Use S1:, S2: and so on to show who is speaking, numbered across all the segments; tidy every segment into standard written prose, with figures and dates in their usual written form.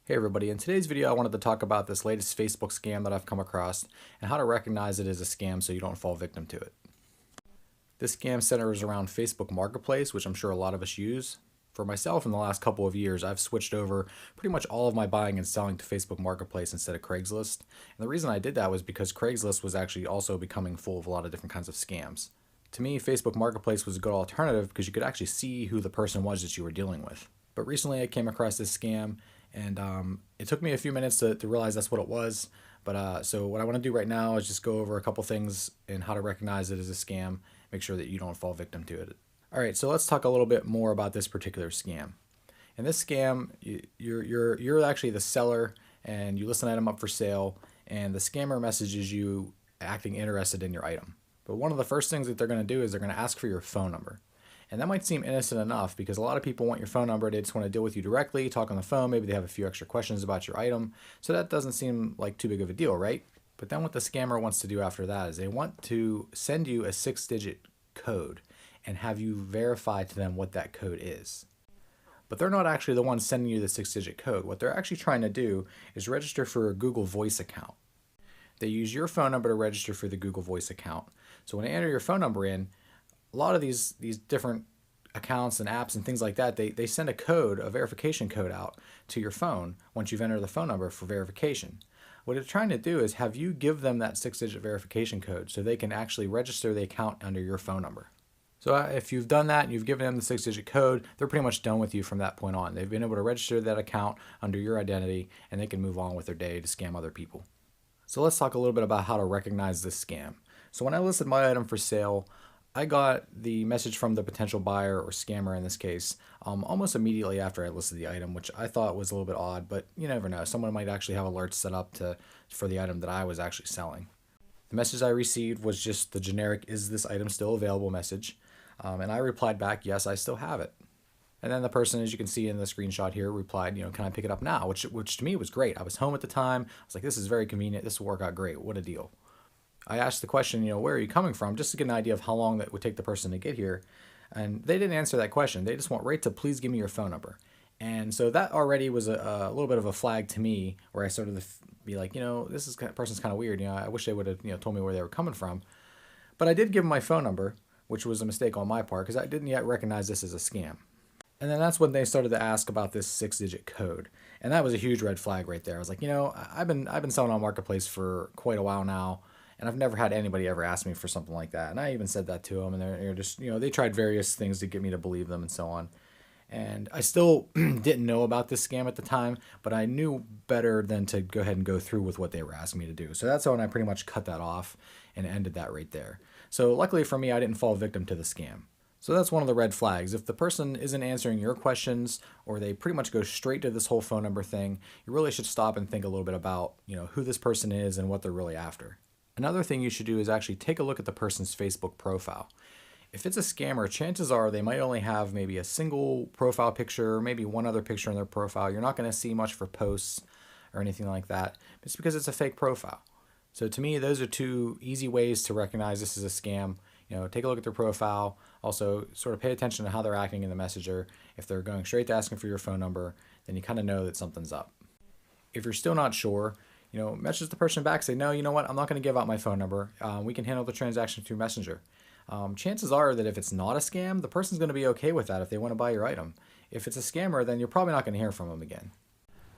S1: Hey everybody, in today's video I wanted to talk about this latest Facebook scam that I've come across and how to recognize it as a scam so you don't fall victim to it. This scam centers around Facebook Marketplace, which I'm sure a lot of us use. For myself, in the last couple of years, I've switched over pretty much all of my buying and selling to Facebook Marketplace instead of Craigslist. And the reason I did that was because Craigslist was actually also becoming full of a lot of different kinds of scams. To me, Facebook Marketplace was a good alternative because you could actually see who the person was that you were dealing with. But recently I came across this scam and it took me a few minutes to realize that's what it was. But so what I want to do right now is just go over a couple things and how to recognize it as a scam, make sure that you don't fall victim to it. All right, so let's talk a little bit more about this particular scam. In this scam, you're actually the seller and you list an item up for sale, and the scammer messages you acting interested in your item. But one of the first things that they're going to do is they're going to ask for your phone number. And that might seem innocent enough because a lot of people want your phone number. They just want to deal with you directly, talk on the phone. Maybe they have a few extra questions about your item. So that doesn't seem like too big of a deal, right? But then what the scammer wants to do after that is they want to send you a 6-digit code and have you verify to them what that code is. But they're not actually the ones sending you the 6-digit code. What they're actually trying to do is register for a Google Voice account. They use your phone number to register for the Google Voice account. So when they enter your phone number in, a lot of these different accounts and apps and things like that, they send a code, a verification code out to your phone once you've entered the phone number for verification. What they're trying to do is have you give them that 6-digit verification code so they can actually register the account under your phone number. So if you've done that and you've given them the 6-digit code, they're pretty much done with you from that point on. They've been able to register that account under your identity and they can move on with their day to scam other people. So let's talk a little bit about how to recognize this scam. So when I listed my item for sale, I got the message from the potential buyer or scammer in this case almost immediately after I listed the item, which I thought was a little bit odd, but you never know. Someone might actually have alerts set up for the item that I was actually selling. The message I received was just the generic "is this item still available" message, and I replied back, yes, I still have it. And then the person, as you can see in the screenshot here, replied, can I pick it up now? Which to me was great. I was home at the time. I was like, this is very convenient. This will work out great. What a deal. I asked the question, where are you coming from? Just to get an idea of how long that would take the person to get here. And they didn't answer that question. They just went right to please give me your phone number. And so that already was a little bit of a flag to me where I started to be like, this person's kind of weird. I wish they would have, told me where they were coming from. But I did give them my phone number, which was a mistake on my part because I didn't yet recognize this as a scam. And then that's when they started to ask about this 6-digit code. And that was a huge red flag right there. I was like, I've been selling on Marketplace for quite a while now. And I've never had anybody ever ask me for something like that. And I even said that to them, and they're just, they tried various things to get me to believe them and so on. And I still didn't know about this scam at the time, but I knew better than to go ahead and go through with what they were asking me to do. So that's when I pretty much cut that off and ended that right there. So luckily for me, I didn't fall victim to the scam. So that's one of the red flags. If the person isn't answering your questions or they pretty much go straight to this whole phone number thing, you really should stop and think a little bit about, who this person is and what they're really after. Another thing you should do is actually take a look at the person's Facebook profile. If it's a scammer, chances are they might only have maybe a single profile picture, maybe one other picture in their profile. You're not going to see much for posts or anything like that. It's because it's a fake profile. So to me, those are two easy ways to recognize this is a scam. Take a look at their profile. Also, sort of pay attention to how they're acting in the messenger. If they're going straight to asking for your phone number, then you kind of know that something's up. If you're still not sure, message the person back, say, no, you know what, I'm not going to give out my phone number. We can handle the transaction through Messenger. Chances are that if it's not a scam, the person's going to be okay with that if they want to buy your item. If it's a scammer, then you're probably not going to hear from them again.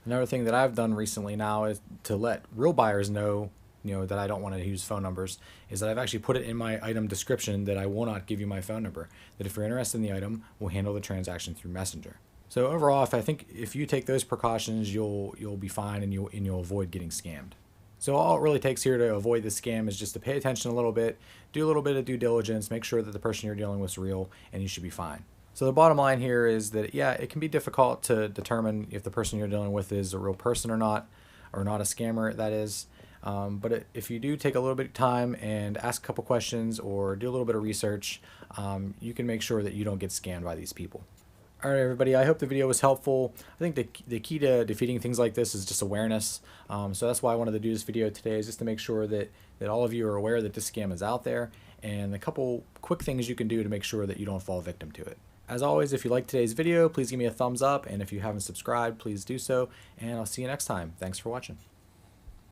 S1: Another thing that I've done recently now is to let real buyers know, that I don't want to use phone numbers, is that I've actually put it in my item description that I will not give you my phone number. That if you're interested in the item, we'll handle the transaction through Messenger. So overall, I think if you take those precautions, you'll be fine and you'll avoid getting scammed. So all it really takes here to avoid the scam is just to pay attention a little bit, do a little bit of due diligence, make sure that the person you're dealing with is real, and you should be fine. So the bottom line here is that, yeah, it can be difficult to determine if the person you're dealing with is a real person or not a scammer, that is. But if you do take a little bit of time and ask a couple questions or do a little bit of research, you can make sure that you don't get scammed by these people. All right, everybody, I hope the video was helpful. I think the key to defeating things like this is just awareness. So that's why I wanted to do this video today, is just to make sure that all of you are aware that this scam is out there and a couple quick things you can do to make sure that you don't fall victim to it. As always, if you liked today's video, please give me a thumbs up, and if you haven't subscribed, please do so, and I'll see you next time. Thanks for watching.